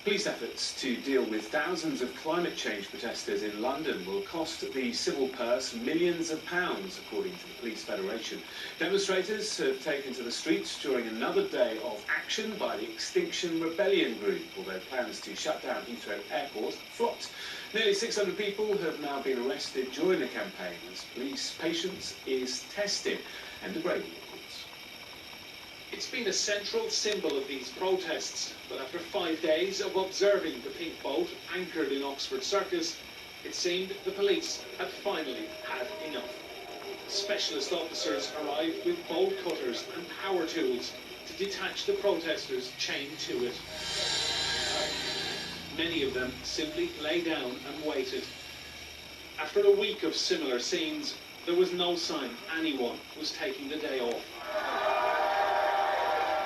Police efforts to deal with thousands of climate change protesters in London will cost the civil purse millions of pounds, according to the Police Federation. Demonstrators have taken to the streets during another day of action by the Extinction Rebellion group, although plans to shut down Heathrow Airport flopped. Nearly 600 people have now been arrested during the campaign as police patience is tested. And the Brady reports. It's been a central symbol of these protests, but after 5 days of observing the pink boat anchored in Oxford Circus, it seemed the police had finally had enough. Specialist officers arrived with bolt cutters and power tools to detach the protesters chained to it. Many of them simply lay down and waited. After a week of similar scenes, there was no sign anyone was taking the day off.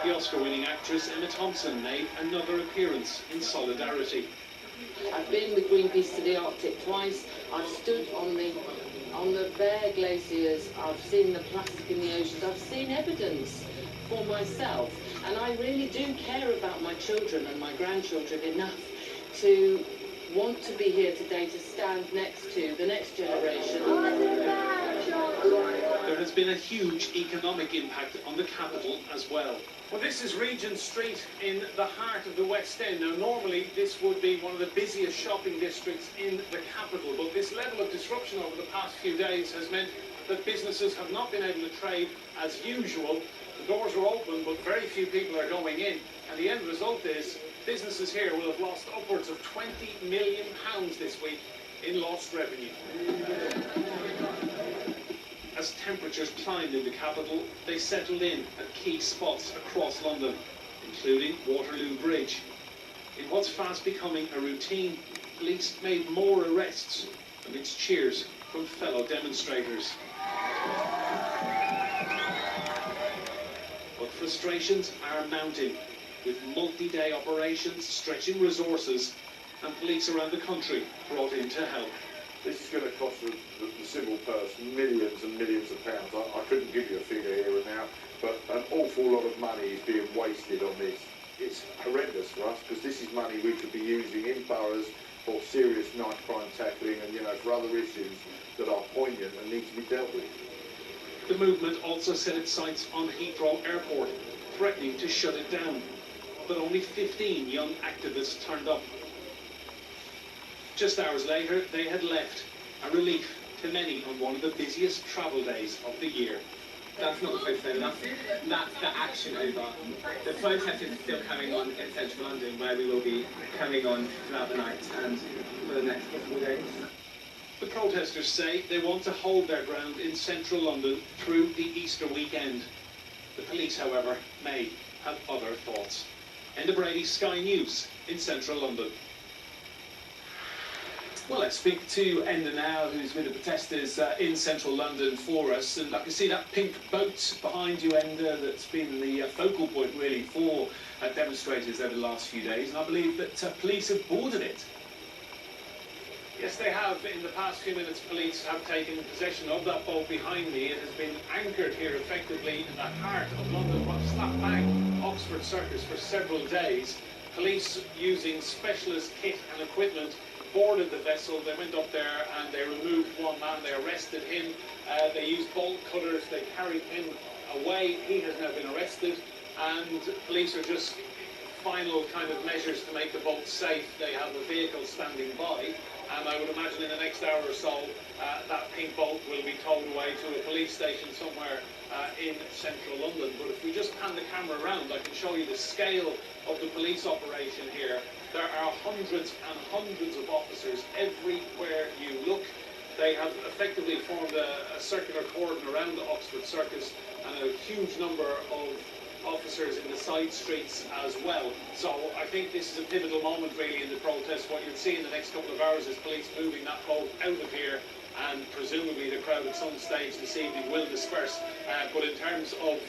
The Oscar-winning actress Emma Thompson made another appearance in solidarity. I've been with Greenpeace to the Arctic twice. I've stood on the bare glaciers. I've seen the plastic in the oceans. I've seen evidence for myself. And I really do care about my children and my grandchildren enough to want to be here today to stand next to the next generation. There has been a huge economic impact on the capital as well. Well, this is Regent Street in the heart of the West End. Now, normally this would be one of the busiest shopping districts in the capital, but this level of disruption over the past few days has meant that businesses have not been able to trade as usual. The doors are open, but very few people are going in, and the end result is businesses here will have lost upwards of £20 million this week in lost revenue. As temperatures climbed in the capital, they settled in at key spots across London, including Waterloo Bridge. In what's fast becoming a routine, police made more arrests amidst cheers from fellow demonstrators. But frustrations are mounting, with multi-day operations stretching resources and police around the country brought in to help. This is going to cost the civil purse millions and millions of pounds. I couldn't give you a figure here and now, but an awful lot of money is being wasted on this. It's horrendous for us because this is money we could be using in boroughs for serious night crime tackling and, for other issues that are poignant and need to be dealt with. The movement also set its sights on Heathrow Airport, threatening to shut it down. But only 15 young activists turned up. Just hours later, they had left, a relief to many on one of the busiest travel days of the year. That's not supposed to say enough. That's the action over. The protest is still carrying on in central London, where we will be carrying on throughout the night and for the next couple of days. The protesters say they want to hold their ground in central London through the Easter weekend. The police, however, may have other thoughts. Enda Brady, Sky News in central London. Well, let's speak to Enda now, who's with the protesters in central London for us. And I can see that pink boat behind you, Enda, that's been the focal point, really, for demonstrators over the last few days. And I believe that police have boarded it. Yes, they have. In the past few minutes, police have taken possession of that boat behind me. It has been anchored here effectively in the heart of London, slap bang Oxford Circus for several days. Police using specialist kit and equipment boarded the vessel. They went up there and they removed one man. They arrested him. They used bolt cutters. They carried him away. He has now been arrested, and police are just final kind of measures to make the boat safe. They have a vehicle standing by, and I would imagine in the next hour or so that pink boat will be towed away to a police station somewhere in central London. But if we just pan the camera around, I can show you the scale of the police operation here. There are hundreds and hundreds of officers everywhere you look. They have effectively formed a circular cordon around the Oxford Circus, and a huge number of officers in the side streets as well. So I think this is a pivotal moment really in the protest. What you'll see in the next couple of hours is police moving that boat out of here, and presumably the crowd at some stage this evening will disperse. But in terms of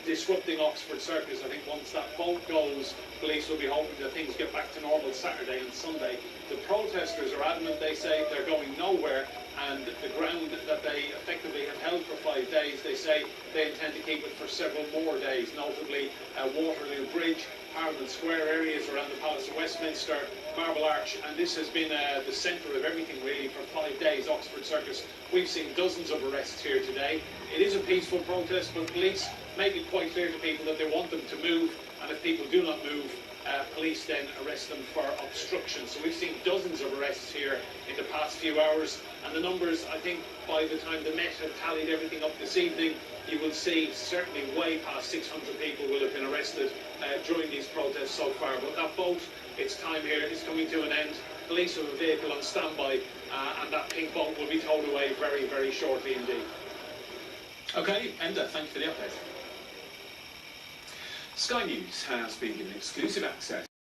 disrupting Oxford Circus, I think once that boat goes, police will be hoping that things get back to normal Saturday and Sunday. The protesters are adamant. They say they're going nowhere, and the ground that they effectively have held for 5 days, they say they intend to keep it for several more days, notably Waterloo Bridge, Parliament Square areas around the Palace of Westminster, Marble Arch, and this has been the centre of everything really for 5 days, Oxford Circus. We've seen dozens of arrests here today. It is a peaceful protest, but police make it quite clear to people that they want them to move, and if people do not move, police then arrest them for obstruction. So we've seen dozens of arrests here in the past few hours, and the numbers, I think, by the time the Met have tallied everything up this evening, you will see certainly way past 600 people will have been arrested during these protests so far. But that boat, its time here is coming to an end. Police have a vehicle on standby, and that pink boat will be towed away very, very shortly indeed. OK, Enda, thank you for the update. Sky News has been given exclusive access